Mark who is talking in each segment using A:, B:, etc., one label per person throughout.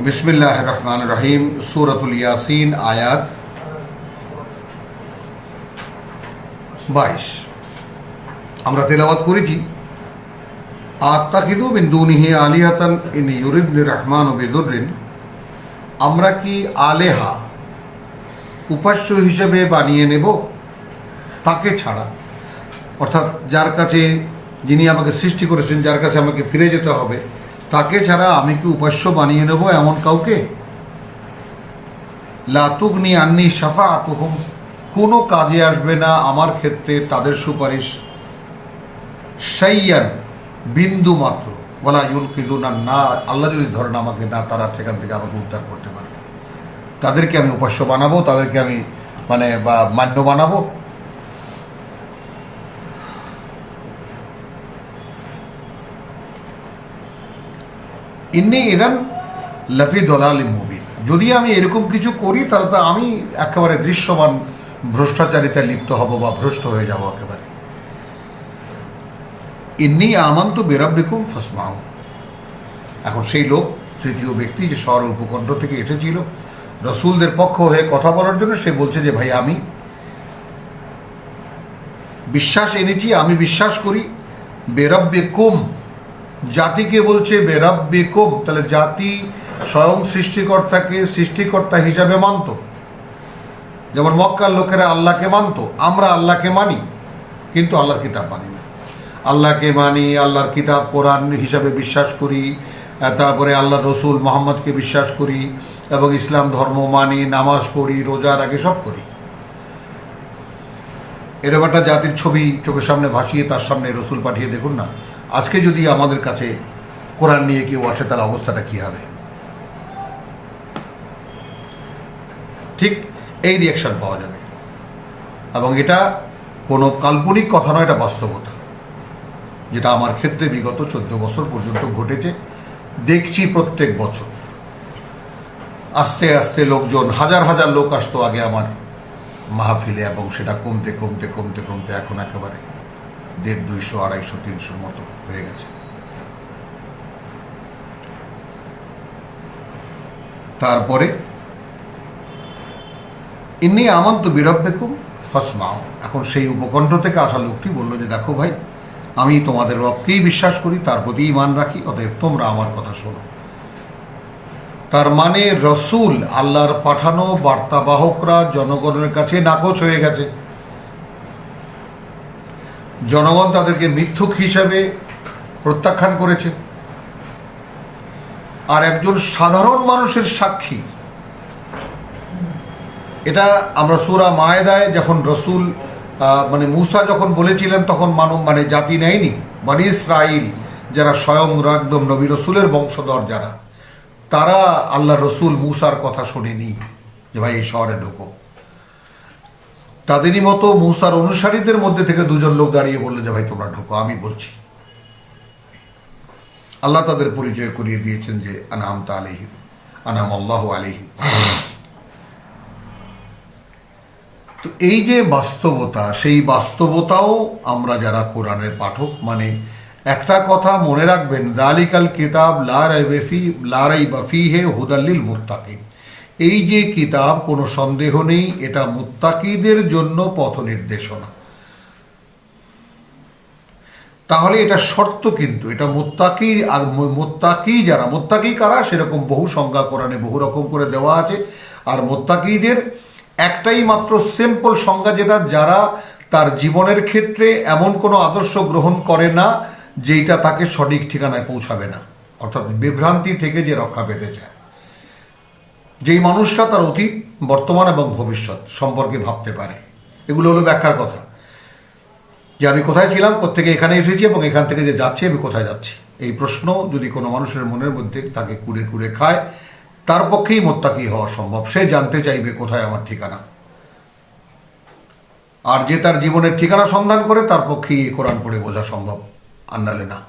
A: বিসমিল্লাহির রহমানির রহিম। সূরাতুল ইয়াসিন আয়াত 22 আমরা তেলাওয়াত করেছি। আত্তাখিযু মিন দুনিহি আলিহাতান ইন ইউরিদনির রহমানু বিদুররিন, আমরা কি আলেহা উপাস্য হিসেবে বানিয়ে নেব তাকে ছাড়া, অর্থাৎ যার কাছে, যিনি আমাকে সৃষ্টি করেছেন, যার কাছে আমাকে ফিরে যেতে হবে, তাকে ছাড়া আমি কি উপাস্য বানিয়ে নেব এমন কাউকে? লা তুগনি আন্নি শাফাআতুহুম, কোনো কাজে আসবে না আমার ক্ষেত্রে তাদের সুপারিশ, শাইয়ান, বিন্দু মাত্র, ওয়ালা ইউনকিদুনা, না আল্লাহ যদি ধরেন আমাকে, না তারা সেখান থেকে আমাকে উদ্ধার করতে পারবে। তাদেরকে আমি উপাস্য বানাবো, তাদেরকে আমি মান্য বানাবো? ইন্নি ইদান লাফি দলালিম মুবিন, যদি আমি এরকম কিছু করি তাহলে তো আমি একেবারে দৃশ্যমান ভ্রষ্টাচারিতায় লিপ্ত হব বা ভ্রষ্ট হয়ে যাব একেবারে। ইন্নি আমানতু বিরাব্বিকুম ফাসমাউ, এখন সেই লোক, তৃতীয় ব্যক্তি যে শহর উপকণ্ঠ থেকে এসেছিল রসুলদের পক্ষ হয়ে কথা বলার জন্য, সে বলছে যে ভাই আমি বিশ্বাস এনেছি, আমি বিশ্বাস করি। বেরাব্বিকুম, জাতিকে বলছে বেরাব্বিকুম, তাহলে জাতি স্বয়ং সৃষ্টিকর্তাকে সৃষ্টিকর্তা হিসাবে মানত। যেমন মক্কার লোকেরা আল্লাহকে মানত, আমরা আল্লাহকে মানি কিন্তু আল্লাহর কিতাব মানি না। আল্লাহকে মানি, আল্লাহর কিতাব কোরআন হিসাবে বিশ্বাস করি, তারপরে আল্লাহর রসুল মোহাম্মদকে বিশ্বাস করি এবং ইসলাম ধর্ম মানি, নামাজ পড়ি, রোজা রাখি, সব করি। এরকম একটা জাতির ছবি চোখের সামনে ভাসিয়ে তার সামনে রসুল পাঠিয়ে দেখুন না, আজকে যদি আমাদের কাছে কোরআন নিয়ে কেউ আসে তার অবস্থাটা কী হবে? ঠিক এই রিয়াকশন পাওয়া যাবে। এবং এটা কোনো কাল্পনিক কথা নয়, এটা বাস্তবতা, যেটা আমার ক্ষেত্রে বিগত 14 বছর পর্যন্ত ঘটেছে। দেখছি প্রত্যেক বছর আস্তে আস্তে লোকজন, হাজার হাজার লোক আসতো আগে আমার মাহফিলে, এবং সেটা কমতে কমতে কমতে কমতে এখন একেবারে 150, 200, 250, 300 মতো হয়ে গেছে। তারপরে ইন্নী আমানতু বিরাব্বিকুম ফাসমাউ, এখন সেই উপকণ্ঠ থেকে আসা লোকটি বলল যে দেখো ভাই, আমি তোমাদের রবকেই বিশ্বাস করি, তার প্রতি ঈমান রাখি, অতএব তোমরা আমার কথা শোনো। তার মানে রসুল, আল্লাহর পাঠানো বার্তাবাহকরা জনগণের কাছে নাকচ হয়ে গেছে। জনগণ তাদেরকে মিথ্যুক হিসাবে প্রত্যাখ্যান করেছে। আর একজন সাধারণ মানুষের সাক্ষী, এটা আমরা সূরা মায়েদায় যখন রসুল মূসা যখন বলেছিলেন, তখন জাতি নেয়নি। বনি ইসরাইল যারা স্বয়ং একদম নবী রসুলের বংশধর, যারা, তারা আল্লাহ রসুল মূসার কথা শোনেনি যে ভাই এই শহরে ঢোকো। তাদেরই মতো মূসার অনুসারীদের মধ্যে থেকে 2জন লোক দাঁড়িয়ে বললো যে ভাই তোমরা ঢোকো, আমি বলছি। আল্লাহ তাদের পরিচয় করিয়ে দিয়েছেন যে আনআমতা আলাইহিম, আনআম আল্লাহু আলাইহিম। তো এই যে বাস্তবতা, সেই বাস্তবতাও আমরা যারা কোরআনের পাঠক, একটা কথা মনে রাখবেন, যালিকাল কিতাব লা রাইবা ফীহি হুদাল লিল মুত্তাকিন, এই যে কিতাব, কোনো সন্দেহ নেই এটা মুত্তাকিদের জন্য পথ নির্দেশনা। তাহলে এটা শর্ত, কিন্তু এটা মুত্তাকি, আর মুত্তাকি যারা, মুত্তাকি কারা, সেরকম বহু সংজ্ঞা কোরআনে বহু রকম করে দেওয়া আছে। আর মুত্তাকিদের একটাই মাত্র সিম্পল সংজ্ঞা, যেটা যারা তার জীবনের ক্ষেত্রে এমন কোনো আদর্শ গ্রহণ করে না যেটা তাকে সঠিক ঠিকানায় পৌঁছাবে না, অর্থাৎ বিভ্রান্তি থেকে যে রক্ষা পেতে চায়। যেই মানুষটা তার অতীত, বর্তমান এবং ভবিষ্যৎ সম্পর্কে ভাবতে পারে। এগুলো হলো ব্যাখ্যার কথা, যে আমি কোথায় ছিলাম, কোত্থেকে এখানে এসেছি, এবং এখান থেকে যে যাচ্ছি আমি কোথায় যাচ্ছি। এই প্রশ্ন যদি কোনো মানুষের মনের মধ্যে তাকে কুড়ে কুড়ে খায়, তার পক্ষেই মুত্তাকি হওয়া সম্ভব। সে জানতে চাইবে কোথায় আমার ঠিকানা। আর যে তার জীবনের ঠিকানা সন্ধান করে, তার পক্ষেই এই কোরআন পড়ে বোঝা সম্ভব, আন্নালে না।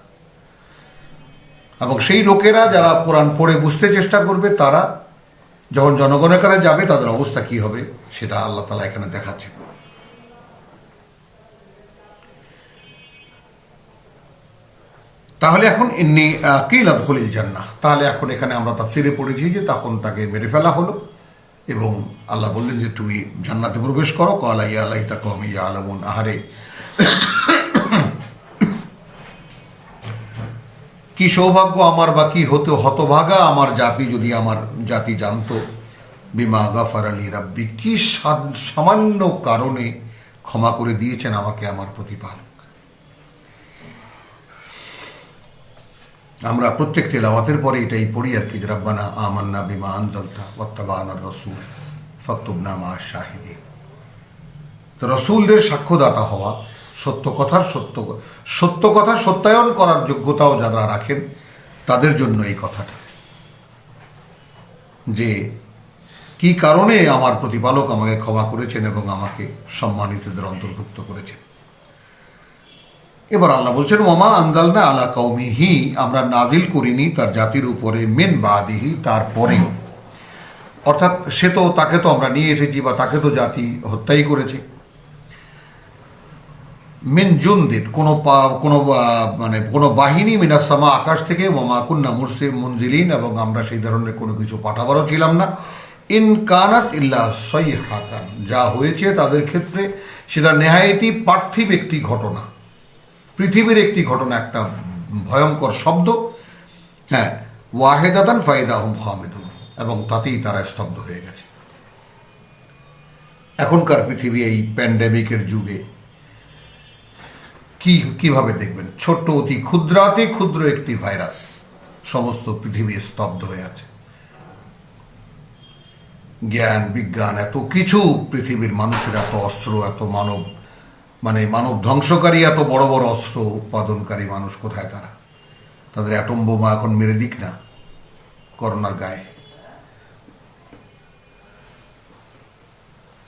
A: এবং সেই লোকেরা যারা কোরআন পড়ে বুঝতে চেষ্টা করবে, তারা যখন জনগণের কাছে যাবে তাদের অবস্থা কি হবে, সেটা আল্লাহ তাআলা এখানে দেখাচ্ছে। তাহলে এখন ইন্নি কিলা দখুলিল জান্নাহ, তাহলে এখন এখানে আমরা তাফসীরে পড়েছি যে তখন তাকে মেরে ফেলা হলো এবং আল্লাহ বললেন যে তুমি জান্নাতে প্রবেশ করো। ক্বালা ইয়া লাইতা কওমি ইয়ালামুন, আহারে কি সৌভাগ্য আমার, বা কি হতভাগা আমার জাতি যদি আমার জাতি জানতো বিমা গাফার আলী রাব্বি, কি সামান্য কারণে ক্ষমা করে দিয়েছেন আমাকে আমার প্রতিপালক। আমরা প্রত্যেক তেলাওয়াতের পরে এটাই পড়ি আর কি, রাব্বানা আমান্না বিমা আনজালতা ওয়াত্তাবা'নার রাসূল ফাকতুবনা মা শাহিদিন। তো রাসূলদের সাক্ষ্যদাতা হওয়া, সত্য কথার সত্যায়ন করার যোগ্যতাও যারা রাখেন তাদের জন্য এই কথাটা, যে কি কারণে আমার প্রতিপালক আমাকে ক্ষমা করেছেন এবং আমাকে সম্মানিতদের অন্তর্ভুক্ত করেছেন। এবার আল্লাহ বলছেন ওমা আনজালনা আলা কওমিহি, আমরা নাজিল করিনি তার জাতির উপরে মিন বাদিহি, তারপরে, অর্থাৎ তাকে তো আমরা নিয়ে এসেছি বা তাকে তো জাতি হত্যাই করেছে। মিন জুনদিন, কোনো বাহিনী, মিনাস সামা, আকাশ থেকে, ওমা কুন্না মুনজিলিন, এবং আমরা সেই ধরনের কোনো কিছু পাঠাবারও ছিলাম না। ইন কানাত ইল্লা সাইহাতান, যা হয়েছে তাদের ক্ষেত্রে সেটা নেহায়েতই পার্থিব একটি ঘটনা, পৃথিবীর একটি ঘটনা, একটা ভয়ঙ্কর শব্দ। হ্যাঁ, ওয়াহেদাতান ফাইদাহুম খামিদুন, এবং তাতেই তারা স্তব্ধ হয়ে গেছে। এখনকার পৃথিবী এই প্যান্ডেমিকের যুগে কিভাবে দেখবেন, ছোট্ট অতি ক্ষুদ্রাতি ক্ষুদ্র একটি ভাইরাস সমস্ত পৃথিবী স্তব্ধ হয়ে আছে। জ্ঞান বিজ্ঞান এত কিছু, পৃথিবীর মানুষের এত অস্ত্র, এত মানব ধ্বংসকারী এত বড় বড় অস্ত্র উৎপাদনকারী মানুষ কোথায় তারা? তাদের অ্যাটম বোমা এখন মেরে দিক না করোনার গায়ে,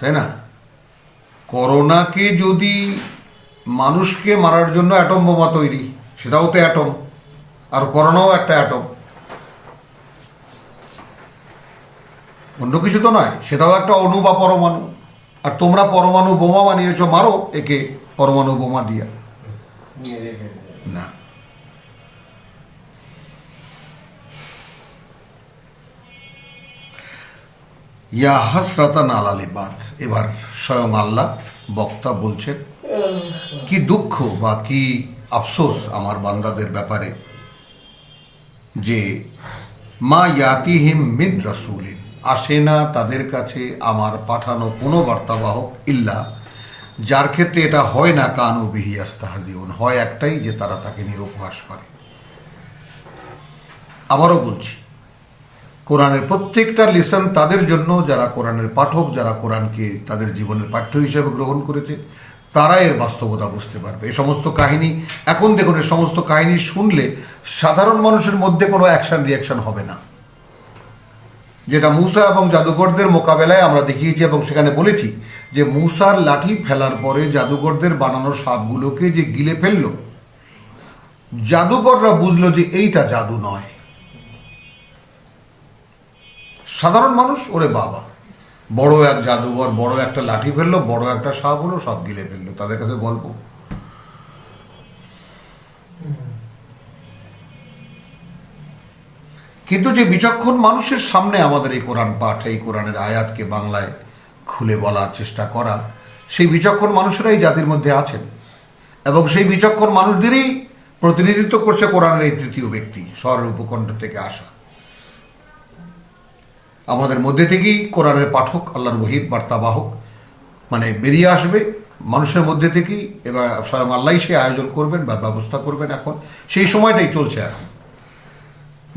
A: তাই না? করোনাকে যদি মানুষকে মারার জন্য অ্যাটম বোমা তৈরি, সেটাও তো অ্যাটম, আর করোনাও একটা অ্যাটম, অন্য কিছু তো নয়, সেটাও একটা অণু বা পরমাণু। আর তোমরা পরমাণু বোমা বানিয়েছো, মারো একে পরমাণু বোমা দিয়া না। ইয়া হাসরাতান আলাল ইবাদ, এবার স্বয়ং আল্লাহ বক্তা বলছেন কি দুঃখ বা কি আফসোস আমার বান্দাদের ব্যাপারে, যে মা ইয়াতিহিম মিন রাসূলিন, আসে না তাদের কাছে আমার পাঠানো কোনো বার্তাবাহক, ইল্লা, যার ক্ষেত্রে এটা হয় না, কানু বিহি ইস্তাহজিউন, হয় একটাই, যে তারা তাকে নিয়ে উপহাস করে। আবারও বলছি, কোরআনের প্রত্যেকটা লেসন তাদের জন্য যারা কোরআনের পাঠক, যারা কোরআনকে তাদের জীবনের পাঠ্য হিসেবে গ্রহণ করেছে, তারা এর বাস্তবতা বুঝতে পারবে। এই সমস্ত কাহিনী, এখন দেখুন, এই সমস্ত কাহিনী শুনলে সাধারণ মানুষের মধ্যে কোনো রিয়াকশন হবে না। যেটা মূসা এবং জাদুকরদের মোকাবেলায় আমরা দেখিয়েছি এবং সেখানে বলেছি যে মূসার লাঠি ফেলার পরে জাদুকরদের বানানো সাপগুলোকে যে গিলে ফেললো, জাদুকররা বুঝলো যে এইটা জাদু নয়। সাধারণ মানুষ, ওরে বাবা, বড় এক জাদুঘর, বড় একটা লাঠি ফেললো, বড় একটা সাপ হলো, সব গিলে ফেললো, তাদের কাছে গল্প। কিন্তু যে বিচক্ষণ মানুষের সামনে আমাদের এই কোরআন পাঠ, এই কোরআনের আয়াতকে বাংলায় খুলে বলার চেষ্টা করা, সেই বিচক্ষণ মানুষেরা এই জাতির মধ্যে আছেন, এবং সেই বিচক্ষণ মানুষদেরই প্রতিনিধিত্ব করছে কোরআনের এই তৃতীয় ব্যক্তি, শহরের উপকণ্ঠ থেকে আসা। আমাদের মধ্যে থেকেই কোরআনের পাঠক, আল্লাহর ওহীর বার্তাবাহক বেরিয়ে আসবে মানুষের মধ্যে থেকেই। এবার স্বয়ং আল্লাহই সে আয়োজন করবেন বা ব্যবস্থা করবেন। এখন সেই সময়টাই চলছে। এখন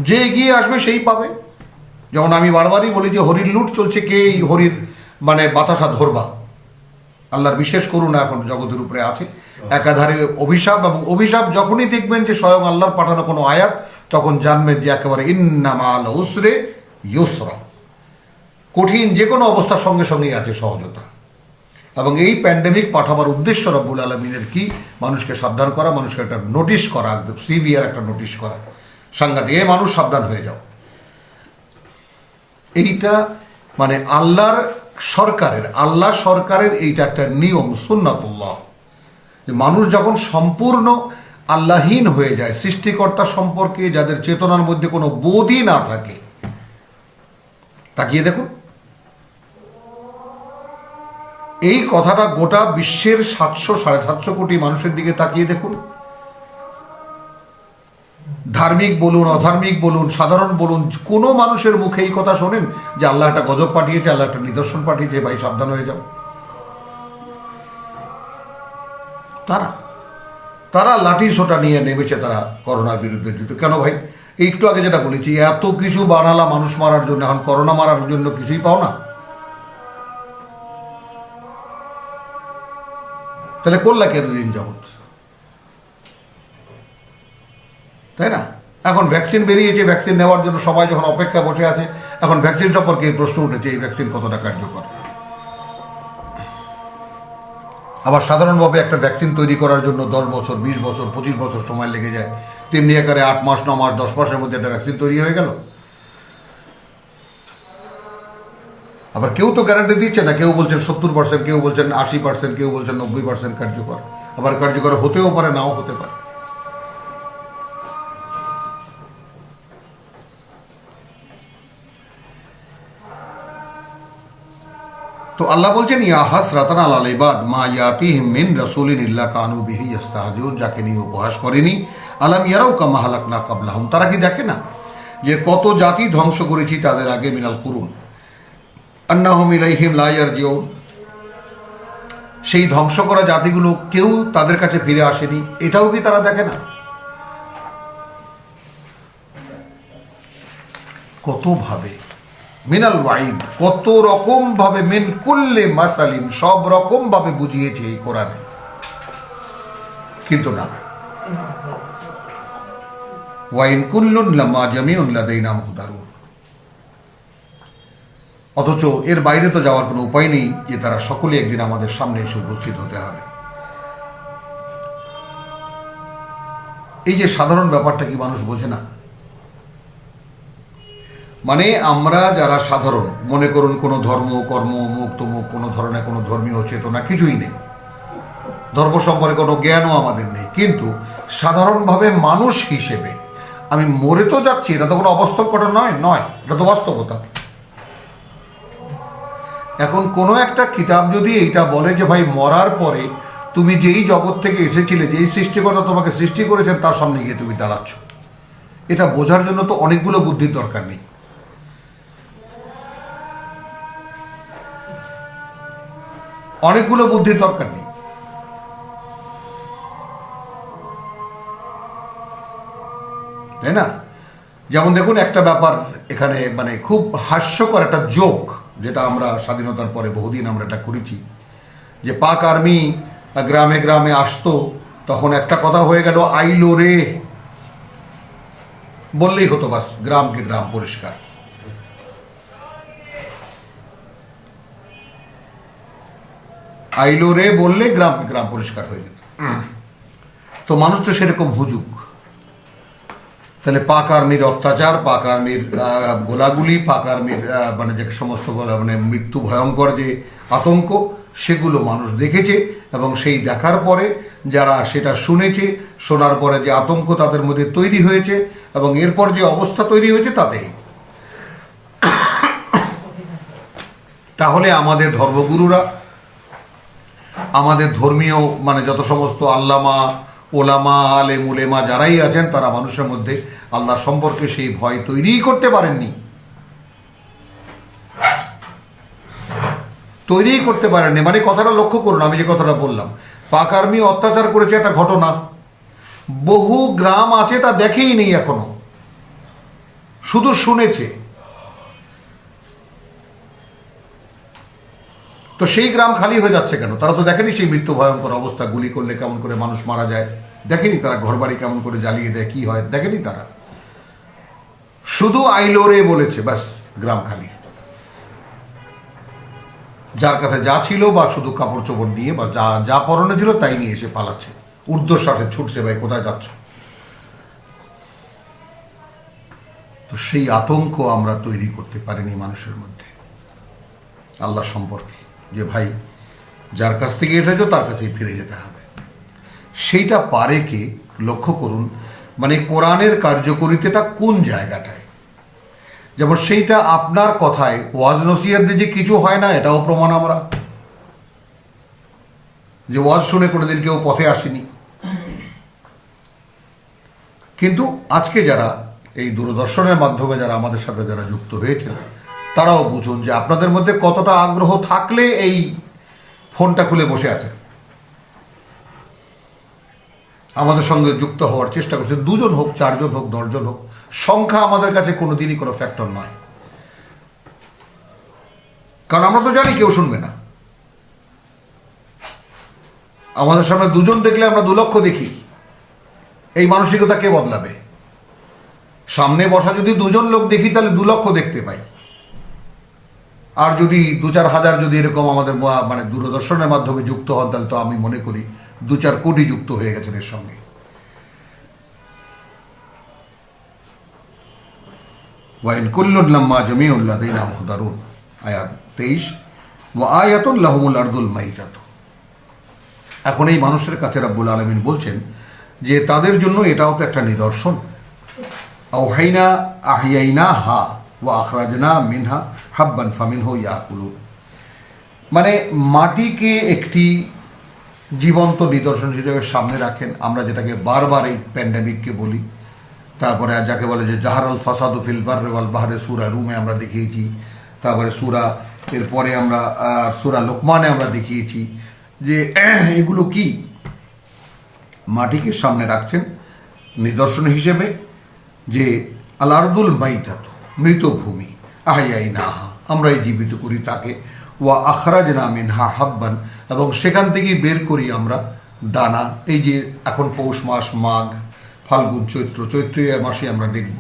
A: যে এগিয়ে আসবে সেই পাবে। যেমন আমি বারবারই বলি যে হরির লুট চলছে, কে এই হরির বাতাসা ধরবা। আল্লাহর বিশেষ করুণা এখন জগতের উপরে আছে। একাধারে অভিশাপ, এবং অভিশাপ যখনই দেখবেন যে স্বয়ং আল্লাহর পাঠানো কোনো আয়াত, তখন জানবেন যে একেবারে ইন্না মা'আল উসরি ইউসরা, কঠিন যে কোনো অবস্থার সঙ্গে সঙ্গেই আছে সহজতা। এবং এই প্যান্ডেমিক পাঠাবার উদ্দেশ্য রব্বুল আলমিনের কি? মানুষকে সাবধান করা, মানুষকে একটা নোটিশ করা, একদম সিভিয়ার একটা নোটিশ করা, সাংঘাতিক, এ মানুষ সাবধান হয়ে যাও। এইটা আল্লাহ সরকারের এইটা একটা নিয়ম, সুন্নাতুল্লাহ। মানুষ যখন সম্পূর্ণ আল্লাহীন হয়ে যায়, সৃষ্টিকর্তা সম্পর্কে যাদের চেতনার মধ্যে কোনো বোধই না থাকে। তাকিয়ে দেখুন, এই কথাটা গোটা বিশ্বের 700-750 কোটি মানুষের দিকে তাকিয়ে দেখুন। ধার্মিক বলুন, অধার্মিক বলুন, সাধারণ বলুন, কোনো মানুষের মুখে এই কথা শোনেন যে আল্লাহ একটা গজব পাঠিয়েছে, আল্লাহ একটা নিদর্শন পাঠিয়েছে, ভাই সাবধান হয়ে যাও? তারা লাঠি সোটা নিয়ে নেমেছে তারা করোনার বিরুদ্ধে যুদ্ধ। কেন ভাই? একটু আগে যেটা বলেছি, এত কিছু বানালা মানুষ মারার জন্য, এখন করোনা মারার জন্য কিছুই পাও না? তাহলে করলা কতদিন যাবত? তাই না? এখন ভ্যাকসিন বেরিয়েছে, ভ্যাকসিন নেওয়ার জন্য সবাই যখন অপেক্ষা বসে আছে, এখন ভ্যাকসিন সম্পর্কে প্রশ্ন উঠেছে, এই ভ্যাকসিন কতটা কার্যকর। আবার সাধারণভাবে একটা ভ্যাকসিন তৈরি করার জন্য 10 বছর, 20 বছর, 25 বছর সময় লেগে যায়, তেমনি আকারে 8 মাস, 9 মাস, 10 মাসের মধ্যে একটা ভ্যাকসিন তৈরি হয়ে গেল। আবার কেউ তো গ্যারান্টি দিচ্ছে না, কেউ বলছেন 70%, কেউ বলছেন 80%, কেউ বলছেন 90% কার্যকর। আবার কার্যকর হতেও পারে, নাও হতে পারে। তো আল্লাহ বলছেন, ইয়া হাসরাতান আলাল ইবাদ মা ইয়াতিহিম মিন রাসূলিন ইল্লা কানু বিহি ইস্তাহজিউন, যাকে নিয়ে উপহাস করেনি। আলাম ইয়ারাউ কামা হালাকনা ক্বাবলাহুম, তারা কি দেখে না যে কত জাতি ধ্বংস করেছি তাদের আগে, মিনাল কুরুন আন্নাহুম ইলাইহিম লা ইয়ারজিউন, সেই ধ্বংস করা জাতিগুলো কেউ তাদের কাছে ফিরে আসেনি, এটাও কি তারা দেখে না? কত ভাবে মিনাল ওয়াইদ, কত রকম ভাবে, মিন কুল্লি মাসালিন, সব রকম ভাবে বুঝিয়েছে এই কোরআনে, কিন্তু না। ওয়াইন কুল্লুন লামা জামিউন লাদাইনা মুহদারুন, অথচ এর বাইরে তো যাওয়ার কোনো উপায় নেই যে তারা সকলে একদিন আমাদের সামনে এসে উপস্থিত হতে হবে। এই যে সাধারণ ব্যাপারটা কি মানুষ বোঝে না? মানে আমরা যারা সাধারণ, মনে করুন কোনো ধর্ম, কর্ম, মুখ তমুক, কোনো ধরনের কোনো ধর্মীয় চেতনা কিছুই নেই, ধর্ম সম্পর্কে কোনো জ্ঞানও আমাদের নেই, কিন্তু সাধারণভাবে মানুষ হিসেবে আমি মরে তো যাচ্ছি, এটা তো কোনো অবাস্তব কথা নয়, এটা তো বাস্তবতা। এখন কোনো একটা কিতাব যদি এইটা বলে যে ভাই মরার পরে তুমি যেই জগৎ থেকে এসেছিলে, যেই সৃষ্টিকর্তা তোমাকে সৃষ্টি করেছেন তার সামনে গিয়ে তুমি দাঁড়াচ্ছ, এটা বোঝার জন্য তো অনেকগুলো বুদ্ধির দরকার নেই। অনেকগুলো বুদ্ধির দরকার নেই। তাই না? যেমন দেখুন একটা ব্যাপার এখানে, মানে খুব হাস্যকর একটা জোক, যেটা আমরা স্বাধীনতার পরে বহুদিন আমরা এটা করেছি, যে পাক আর্মি গ্রামে গ্রামে আসতো, তখন একটা কথা হয়ে গেল, আইলো রে বললেই হতো, বাস গ্রামকে গ্রাম পরিষ্কার। আইলো রে বললে গ্রামকে গ্রাম পরিষ্কার হয়ে যেত। তো মানুষ তো সেরকম হুজুক। তাহলে পাক আর্মির অত্যাচার, পাক আর্মির গোলাগুলি, পাক আর্মির মানে যে সমস্ত মানে মৃত্যু ভয়ঙ্কর যে আতঙ্ক, সেগুলো মানুষ দেখেছে, এবং সেই দেখার পরে যারা সেটা শুনেছে, শোনার পরে যে আতঙ্ক তাদের মধ্যে তৈরি হয়েছে এবং এরপর যে অবস্থা তৈরি হয়েছে তাতে, তাহলে আমাদের ধর্মগুরুরা, আমাদের ধর্মীয় মানে যত সমস্ত আল্লামা, ওলামা, আলেম উলেমা যারাই আছেন, তারা মানুষের মধ্যে আল্লাহ সম্পর্কে সেই ভয় তৈরিই করতে পারেননি, মানে কথাটা লক্ষ্য করুন, আমি যে কথাটা বললাম, পাক আর্মি অত্যাচার করেছে একটা ঘটনা, বহু গ্রাম আছে তা দেখেই নেই এখনো, শুধু শুনেছে। তো সেই গ্রাম খালি হয়ে যাচ্ছে কেন? তারা তো দেখেনি সেই মৃত্যু ভয়ঙ্কর অবস্থা, গুলি করলে কেমন করে মানুষ মারা যায়, দেখেনি তারা, ঘরবাড়ি কেমন করে জ্বালিয়ে দেয়, কি হয় দেখেনি তারা, শুধু আইলোরে বলেছে, ব্যাস গ্রাম খালি। যার কাছে যা ছিল বা শুধু কাপড় চোপড় দিয়ে বা যা যা পরনে ছিল তাই নিয়ে এসে পালাচ্ছে, ঊর্ধ্বশ্বাসে ছুটছে, ভাই কোথায় যাচ্ছ? তো সেই আতঙ্ক আমরা তৈরি করতে পারিনি মানুষের মধ্যে আল্লাহ সম্পর্কে, যে ভাই যার কাছ থেকে এসেছো তার কাছেই ফিরে যেতে হবে। সেইটা পারে কে? লক্ষ্য করুন, মানে কোরআনের কার্যকরিতাটা কোন জায়গাটায়। যেমন সেইটা আপনার কথায় ওয়াজ নসিহত দিয়ে যে কিছু হয় না, এটাও প্রমাণ আমরা, যে ওয়াজ শুনে কোনোদিন কেউ পথে আসেনি। কিন্তু আজকে যারা এই দূরদর্শনের মাধ্যমে যারা আমাদের সাথে যারা যুক্ত হয়েছে, তারাও বুঝুন যে আপনাদের মধ্যে কতটা আগ্রহ থাকলে এই ফোনটা খুলে বসে আছে, আমাদের সঙ্গে যুক্ত হওয়ার চেষ্টা করছে। 2 জন হোক, 4 জন হোক, 10 জন হোক, সংখ্যা আমাদের কাছে কোনোদিনই কোনো ফ্যাক্টর নয়। কারণ আমরা তো জানি কেউ শুনবে না। আমাদের সামনে 2 জন দেখলে আমরা 2 লক্ষ দেখি, এই মানসিকতা কে বদলাবে? সামনে বসা যদি 2 জন লোক দেখি, তাহলে 2 লক্ষ দেখতে পাই। আর যদি 2-4 হাজার যদি এরকম আমাদের মানে দূরদর্শনের মাধ্যমে যুক্ত হন, তাহলে তো আমি মনে করি 2-4 কোটি যুক্ত হয়ে গেছেন এর সঙ্গে। ওয়াইন কুল্লুন লাম্মা জামিউন লাদাইনা মুহদারুন, আয়াত 23। ওয়া আয়াতুন লাহুমুল আরদুল মাইতাতু। এখন এই মানুষের কাছে রাব্বুল আলামিন বলছেন যে তাদের জন্য এটাও তো একটা নিদর্শন। আওহাইনা আহিয়াইনা হা ওয়া আখরাজনা মিনহা হাব্বান ফামিনহু ইয়াকুলুন। মানে মাটিকে একটি জীবন্ত নিদর্শন হিসেবে সামনে রাখেন। আমরা যেটাকে বারবার এই প্যান্ডামিককে বলি, তারপরে যাকে বলে যে জাহারাল ফাসাদু ফিল বাররি ওয়াল বাহরি, সূরা রুমে আমরা দেখিয়েছি, তারপরে সূরা এরপরে আমরা সূরা লোকমানে আমরা দেখিয়েছি যে এগুলো কি মাটিকে সামনে রাখছেন নিদর্শন হিসেবে, যে আল আরদুল মাইতাতু, মৃত ভূমি, আহইয়াইনাহা, আমরাই জীবিত করি তাকে, ওয়া আখরাজনা মিনহা হাব্বান, এবং সেখান থেকেই বের করি আমরা দানা। এই যে এখন পৌষ মাস, মাঘ, ফাল্গুন, চৈত্র মাসে আমরা দেখব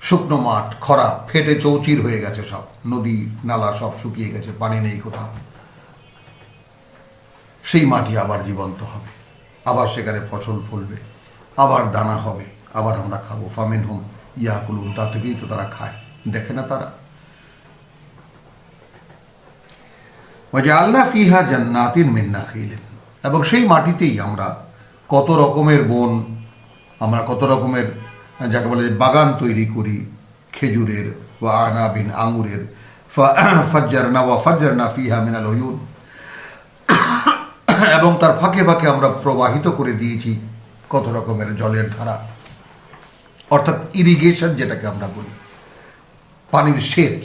A: শুকনো মাঠ, খরা, ফেটে চৌচির হয়ে গেছে, সব নদী নালা সব শুকিয়ে গেছে, পানি নেই কোথাও। সেই মাটি আবার জীবন্ত হবে, আবার সেখানে ফসল ফলবে, আবার দানা হবে, আবার আমরা খাবো। ফামিনহুম ইয়াকুলুন, তা থেকেই তো তারা খায়, দেখে না তারা? ওয়াজআলনা ফিহা জান্নাতিন মিন নাখিলিন, এবং সেই মাটিতেই আমরা কত রকমের বন, আমরা কত রকমের যাকে বলে বাগান তৈরি করি, খেজুরের, ওয়া আনাবিন, আঙুরের, ফাজ্জারনা ফিহা মিনাল উয়ুন, এবং তার ফাঁকে ফাঁকে আমরা প্রবাহিত করে দিয়েছি কত রকমের জলের ধারা, অর্থাৎ ইরিগেশন যেটাকে আমরা বলি, পানির সেচ।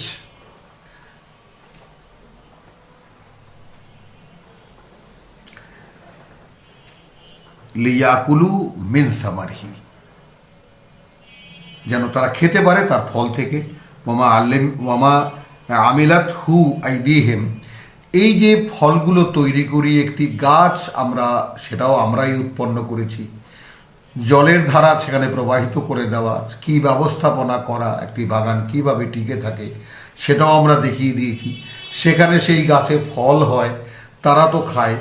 A: লিয়াকুলু মিন সামারিহি, যেন তারা খেতে পারে তার ফল থেকে। ওয়ামা আমিলাত হু আইদিহিম, এই যে ফলগুলো তৈরি করি, একটি গাছ আমরা, সেটাও আমরাই উৎপন্ন করেছি। জলের ধারা সেখানে প্রবাহিত করে দেওয়া, কি ব্যবস্থাপনা করা, একটি বাগান কিভাবে টিকে থাকে, সেটাও আমরা দেখিয়ে দিয়েছি। সেখানে সেই গাছে ফল হয়, তারা তো খায়,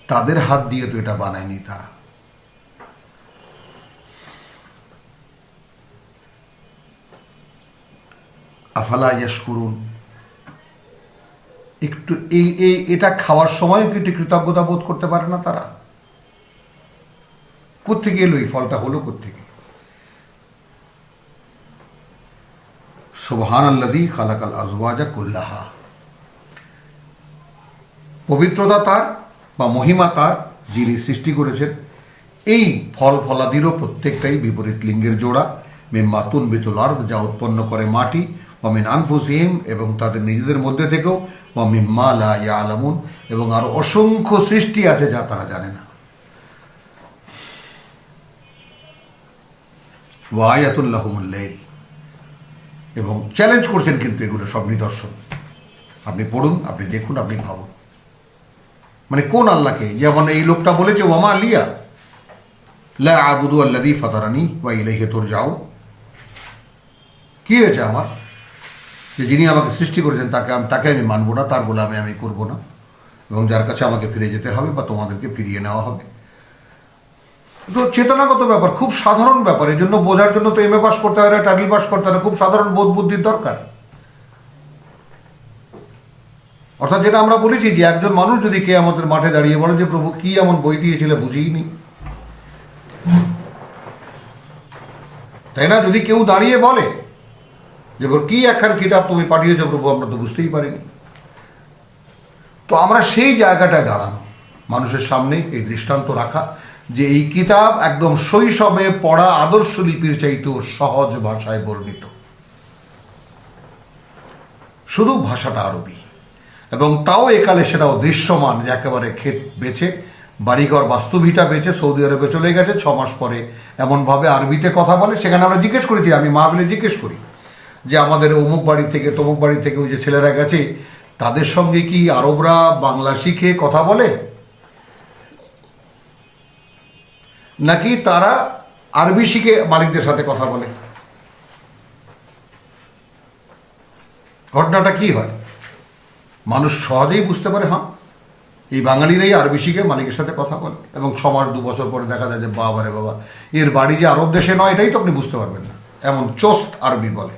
A: তাদের হাত দিয়ে তো এটা বানায়নি তারা। আফালা ইয়াশকুরুন, একটু এটা খাওয়ার সময়ও কি একটু কৃতজ্ঞতা বোধ করতে পারে না তারা? কোত্থেকে এলো এই ফলটা, হলো কোত্থেকে? সুবহানাল্লাযী খালাকাল আজওয়াজা কুল্লাহা, পবিত্রতা তার বা মহিমা তার, যিনি সৃষ্টি করেছেন এই ফল ফলাদিরও প্রত্যেকটাই বিপরীত লিঙ্গের জোড়া। মিম্মা তুনবিতুল আরদ, যা উৎপন্ন করে মাটি, ওয়া মিন আনফুসিহিম, এবং তাদের নিজেদের মধ্যে থেকেও, ওয়া মিম্মা লা ইয়ালামুন, এবং আরো অসংখ্য সৃষ্টি আছে যা তারা জানে না। ওয়া আয়াতুল লাহুমুল লাইল, এবং চ্যালেঞ্জ করছেন কিন্তু এগুলো সব নিদর্শন। আপনি পড়ুন, আপনি দেখুন, আপনি ভাবুন, মানে কোন আল্লাহকে? যেমন এই লোকটা বলেছে ওয়ামা লিয়া লা আবুদু আল্লাযী ফাতারানি ওয়া ইলাইহি তুরজাউন, কি হয়েছে আমার, যে যিনি আমাকে সৃষ্টি করেছেন তাকে আমি মানবো না, তার গোলামি আমি করবো না, এবং যার কাছে আমাকে ফিরে যেতে হবে বা তোমাদেরকে ফিরিয়ে নেওয়া হবে। তো চেতনাগত ব্যাপার, খুব সাধারণ ব্যাপার। এই জন্য বোঝার জন্য তো এমএ পাস করতে হয় না, টাইটেল পাস করতে হয় না, খুব সাধারণ বোধ বুদ্ধির দরকার। অর্থাৎ যেটা আমরা বলেছি যে একজন মানুষ যদি কে আমাদের মাঠে দাঁড়িয়ে বলে যে প্রভু কি এমন বই দিয়েছিলে বুঝিনি, তাই না? যদি কেউ দাঁড়িয়ে বলে যে কি একখান কিতাব তুমি পাঠিয়েছ প্রভু, আমরা তো বুঝতেই পারিনি। তো আমরা সেই জায়গাটায় দাঁড়ানো, মানুষের সামনে এই দৃষ্টান্ত রাখা যে এই কিতাব একদম শৈশবে পড়া আদর্শ লিপির চাইতেও সহজ ভাষায় বর্ণিত, শুধু ভাষাটা আরবি, এবং তাও একালে সেটাও দৃশ্যমান, যে একেবারে ক্ষেত বেচে বাড়িঘর বাস্তুভিটা বেচে সৌদি আরবে চলে গেছে, 6 মাস পরে এমনভাবে আরবিতে কথা বলে। সেখানে আমরা জিজ্ঞেস করেছি, আমি মাহফিলে জিজ্ঞেস করি যে আমাদের অমুক বাড়ি থেকে তমুক বাড়ি থেকে ওই যে ছেলেরা গেছে, তাদের সঙ্গে কি আরবরা বাংলা শিখে কথা বলে, নাকি তারা আরবি শিখে মালিকদের সাথে কথা বলে? ঘটনাটা কি হয়? মানুষ সহজেই বুঝতে পারে, হ্যাঁ এই বাঙালিরাই আরবি শিখে মালিকের সাথে কথা বলে, এবং 6 মাস 2 বছর পরে দেখা যায় যে বাবা রে বাবা, এর বাড়ি যে আরব দেশে নয়, এটাই তো আপনি বুঝতে পারবেন না, এমন চোস্ত আরবি বলে।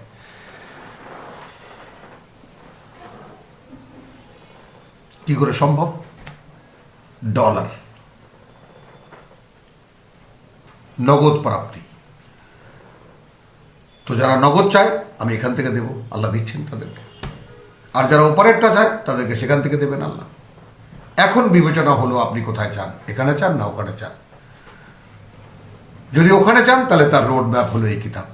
A: কি করে সম্ভব? ডলার, নগদ প্রাপ্তি। তো যারা নগদ চায়, আমি এখান থেকে দেব, আল্লাহ দিচ্ছেন তাদেরকে, আর যারা ওপারেরটা চায় তাদেরকে সেখান থেকে দেবেন আল্লাহ। এখন বিবেচনা হলো আপনি কোথায় চান, এখানে চান না ওখানে চান। যদি ওখানে চান তাহলে তার রোড ম্যাপ হলো এই কিতাব।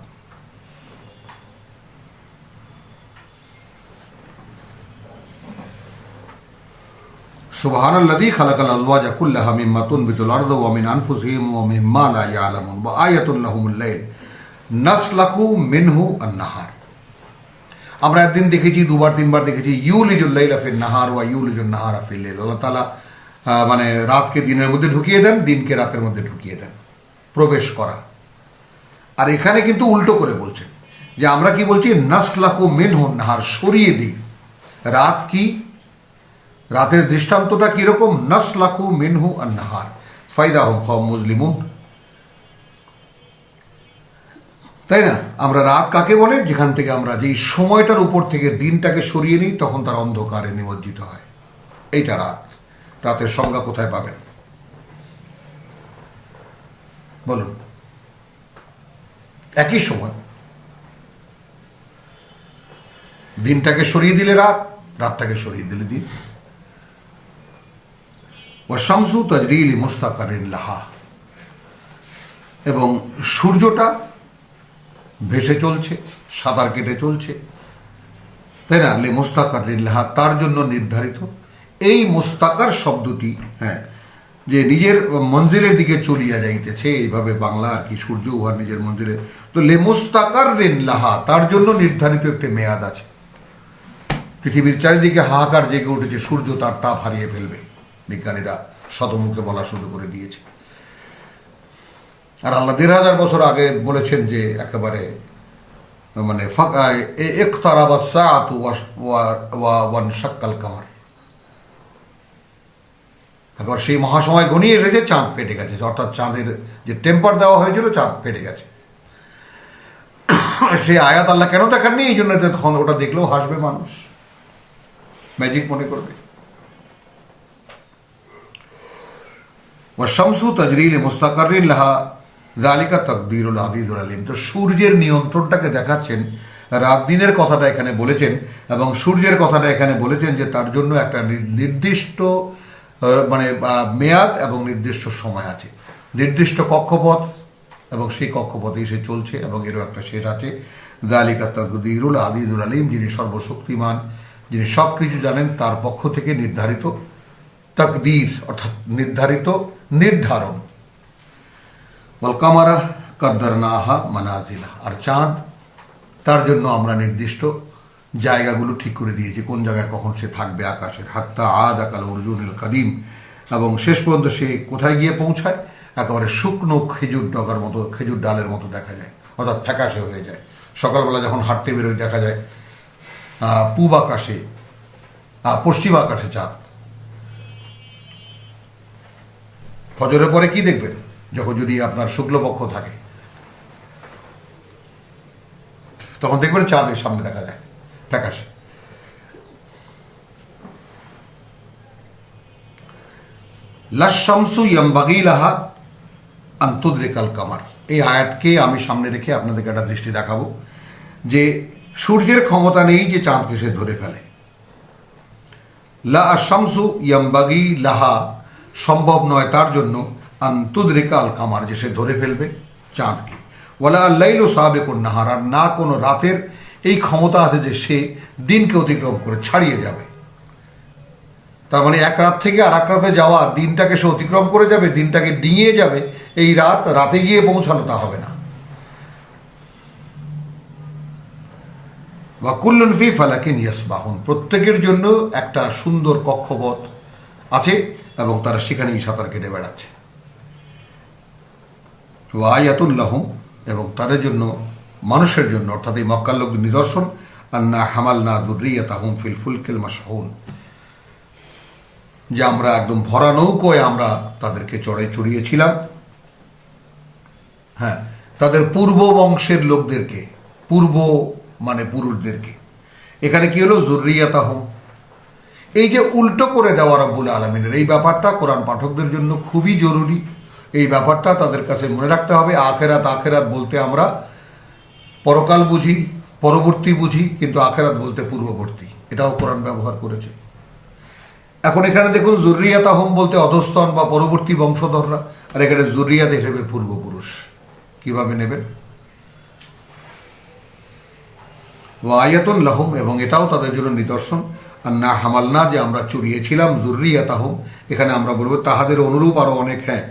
A: সুবহানাল্লাযী খালাকাল আযওয়াজা কুল্লাহা মিম্মা তুনবিতুল আরদু ওয়া মিন আনফুসিহিম ওয়া মিম্মা লা ইয়ালামুন ওয়া আয়াতুল লাহুমুল লাইল নাসলাকু মিনহু আন-নাহার। আমরা একদিন দেখেছি, 2বার 3বার দেখেছি, ইউলিজুল লাইলা ফিন নাহার ওয়া ইউলিজুন নাহারা ফিল লাইল। আল্লাহ তাআলা মানে রাতকে দিনের মধ্যে ঢুকিয়ে দেন, দিনকে রাতের মধ্যে ঢুকিয়ে দেন, প্রবেশ করা। আর এখানে কিন্তু উল্টো করে বলছেন যে আমরা কি বলছি, নাসলাকু মিনহু নাহার, সরিয়ে দিই। রাত কি, রাতের দৃষ্টান্তটা কিরকম? নাসলাকু মিনহু আন-নাহার ফাইদা হুম কওম মুজলিমুন। তাই না? আমরা রাত কাকে বলে? যেখান থেকে আমরা যেই সময়টার উপর থেকে দিনটাকে সরিয়ে নিই, তখন তার অন্ধকারে নিমজ্জিত হয়, এইটা রাত। রাতের সংজ্ঞা কোথায় পাবেন বলুন? একই সময় দিনটাকে সরিয়ে দিলে রাত, রাতটাকে সরিয়ে দিলে দিন। ওয়াশ-শামসু তাজরি লিমুস্তাকারিন লাহা, এবং সূর্যটা ভেসে চলছে, সাঁতার কেটে চলছে, তাই না? লিমুস্তাকারিন লাহা, তার জন্য নির্ধারিত। এই মুস্তাকার শব্দটি, হ্যাঁ, যে নিজের মঞ্জিলের দিকে চলিয়া যাইতেছে, এইভাবে বাংলা আর কি, সূর্য উহার নিজের মঞ্জিলে। তো লিমুস্তাকারিন লাহা, তার জন্য নির্ধারিত একটি মেয়াদ আছে। পৃথিবীর চারিদিকে হাহাকার জেগে উঠেছে, সূর্য তার তাপ হারিয়ে ফেলবে, বিজ্ঞানীরা শতমুখে বলা শুরু করে দিয়েছে। আর আল্লাহ ১,৫০০ বছর আগে বলেছেন যে একেবারে মানে ইকতারাবাস সাআতু ওয়ানশাক্কাল কামার, একবার সেই মহাসময় ঘনিয়ে এসেছে, চাঁদ ফেটে গেছে, অর্থাৎ চাঁদের যে টেম্পার দেওয়া হয়েছিল, চাঁদ ফেটে গেছে। সেই আয়াত আল্লাহ কেন দেখাননি? এই জন্য তখন ওটা দেখলেও হাসবে মানুষ, ম্যাজিক মনে করবে। ওয়াশ-শামসু তাজরি লিমুস্তাকারিন লাহা যালিকা তাকদীরুল আযীজুল আলীম। তো সূর্যের নিয়ন্ত্রণটাকে দেখাচ্ছেন, রাত দিনের কথাটা এখানে বলেছেন, এবং সূর্যের কথাটা এখানে বলেছেন যে তার জন্য একটা নির্দিষ্ট মানে মেয়াদ এবং নির্দিষ্ট সময় আছে, নির্দিষ্ট কক্ষপথ, এবং সেই কক্ষপথে এসে চলছে, এবং এরও একটা শেষ আছে। যালিকা তাকদীরুল আযীজুল আলীম, যিনি সর্বশক্তিমান, যিনি সব কিছু জানেন, তার পক্ষ থেকে নির্ধারিত তাকদীর, অর্থাৎ নির্ধারিত নির্ধারণ। ওয়াল কামারা কাদ্দারনাহা মানাজিলা, আর চাঁদ, তার জন্য আমরা নির্দিষ্ট জায়গাগুলো ঠিক করে দিয়েছি, কোন জায়গায় কখন সে থাকবে আকাশের। হাত্তা আদ আকাল উরজুনিল কাদিম, এবং শেষ পর্যন্ত সে কোথায় গিয়ে পৌঁছায়? একেবারে শুকনো খেজুর ডগার মতো, খেজুর ডালের মতো দেখা যায়, অর্থাৎ ফ্যাকাশে হয়ে যায়। সকালবেলা যখন হাঁটতে বেরোয় দেখা যায় পূব আকাশে, পশ্চিম আকাশে চাঁদ। ফজরের পরে কি দেখবেন? যখন যদি আপনার শুক্লপক্ষ থাকে, তখন দেখবেন চাঁদের সামনে দেখা যায় ফ্যাকাশে। লাশ-শামসু ইয়ামবাগি লাহা আন্তুদ্রিকাল কামার। এই আয়াতকে আমি সামনে রেখে আপনাদেরকে একটা দৃষ্টি দেখাবো যে সূর্যের ক্ষমতা নেই যে চাঁদকে সে ধরে ফেলে। লা আশ-শামসু ইয়ামবাগি লাহা, সম্ভব নয় তার জন্য, আন্তুদ্রিকাল কামার, যে সে ধরে ফেলবে চাঁদকে। ওয়ালা আল-লাইলু সাবিকুন নাহার, আর না কোনো রাতের এই ক্ষমতা আছে যে সে দিনকে অতিক্রম করে ছাড়িয়ে যাবে। তার মানে এক রাত থেকে আর এক রাতে যাওয়া, দিনটাকে সে অতিক্রম করে যাবে, দিনটাকে ডিঙিয়ে যাবে, এই রাতে গিয়ে পৌঁছানো তা হবে না। ওয়া কুল্লুন ফি ফালাকিন ইয়াসবাহুন, প্রত্যেকের জন্য একটা সুন্দর কক্ষপথ আছে এবং তারা সেখানেই সাঁতার কেটে বেড়াচ্ছে। ওয়া আয়াতুল লাহুম, এবং তাদের জন্য, মানুষের জন্য, অর্থাৎ এই মক্কার লোকদের নিদর্শন, আন্না হামালনা যুররিয়াতাহুম ফিল ফুলকিল মাশহুন, যে আমরা একদম ভরা নৌকোয় আমরা তাদেরকে চড়িয়েছিলাম। হ্যাঁ, তাদের পূর্ব বংশের লোকদেরকে, পূর্ব মানে পুরুষদেরকে। এখানে কি হলো? যুররিয়াতাহুম, এই যে উল্টো করে দেওয়া রব্বুল আলামিনের এই ব্যাপারটা কোরআন পাঠকদের জন্য খুবই জরুরি। এই ব্যাপারটা তাদের কাছে মনে রাখতে হবে। আখেরাত আখেরাত বলতে আমরা পরকাল বুঝি, পরবর্তী বুঝি, কিন্তু আখেরাত বলতে পূর্ববর্তী, এটাও কোরআন ব্যবহার করেছে। এখন এখানে দেখুন, যুররিয়াতাহুম বলতে অধস্তন বা পরবর্তী বংশধররা, আর এখানে যুররিয়াত হিসেবে পূর্বপুরুষ। কিভাবে নেবেন? ওয়া আয়াতুন লাহুম, এবং এটাও তাদের জন্য নিদর্শন, আন্না হামালনা, যে আমরা চড়িয়েছিলাম, যুররিয়াতাহুম, এখানে আমরা বলবো তাহাদের অনুরূপ আরো অনেক, হ্যাঁ,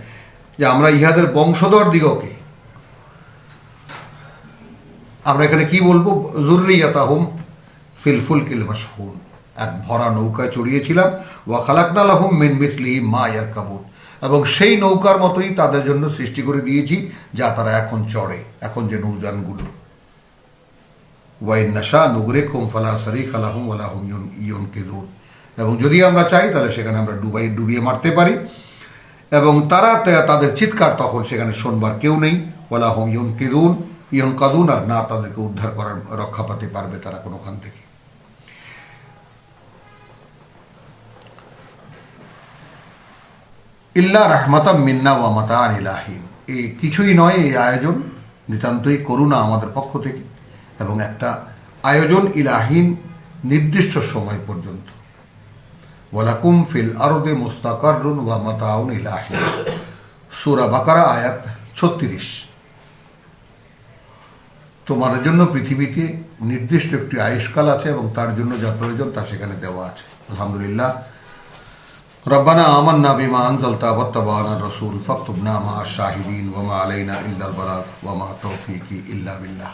A: যে আমরা ইহাদের বংশধর দিগকে, আমরা এখানে কি বলবো? যুররিয়াতাহুম ফিল ফুলকিল মাশহুন, এক ভরা নৌকায় চড়িয়েছিলাম। ওয়া খালাকনা লাহুম মিন মিসলিহি মা ইয়ারকাবুন, এবং সেই নৌকার মতোই তাদের জন্য সৃষ্টি করে দিয়েছি যা তারা এখন চড়ে, এখন যে নৌযানগুলো। ওয়া ইন নাশা নুগরিকুম ফালা সারিখা লাহুম ওয়া লাহুম ইউনকিদুন, এবং যদি আমরা চাই তাহলে সেখানে আমরা ডুবিয়ে মারতে পারি, এবং তারা তাদের চিৎকার তখন সেখানে শোনবার কেউ নেই। ওয়া লাহুম ইউনকাদুন, আর না তাদেরকে উদ্ধার করার, রক্ষা পাতে পারবে তারা কোনোখান থেকে। ইল্লা রাহমাতাম মিন্না ওয়া মাতাআন ইলাহিন, এই কিছুই নয়, এই আয়োজন নিতান্তই করুণা আমাদের পক্ষ থেকে, এবং একটা আয়োজন ইলাহিন, নির্দিষ্ট সময় পর্যন্ত। ওয়ালাকুম ফিল আরদে মুস্তাকাররুন ওয়া মাতাউন ইলাহিন, সূরা বাকারা আয়াত 36। তোমার জন্য পৃথিবীতে নির্দিষ্ট একটি আয়ুষ্কাল আছে এবং তার জন্য যা প্রয়োজন তা সেখানে দেওয়া আছে। আলহামদুলিল্লাহ। রব্বানা আমান্না বিমা আনজালতা ওয়াত্তাবা'না রাসূল ফাকতুবনা মা আশ-শাহিদিন ওয়া মা আলাইনা ইল্লাল বালাগ ওয়া মা তাওফীকি ইল্লা বিল্লাহ।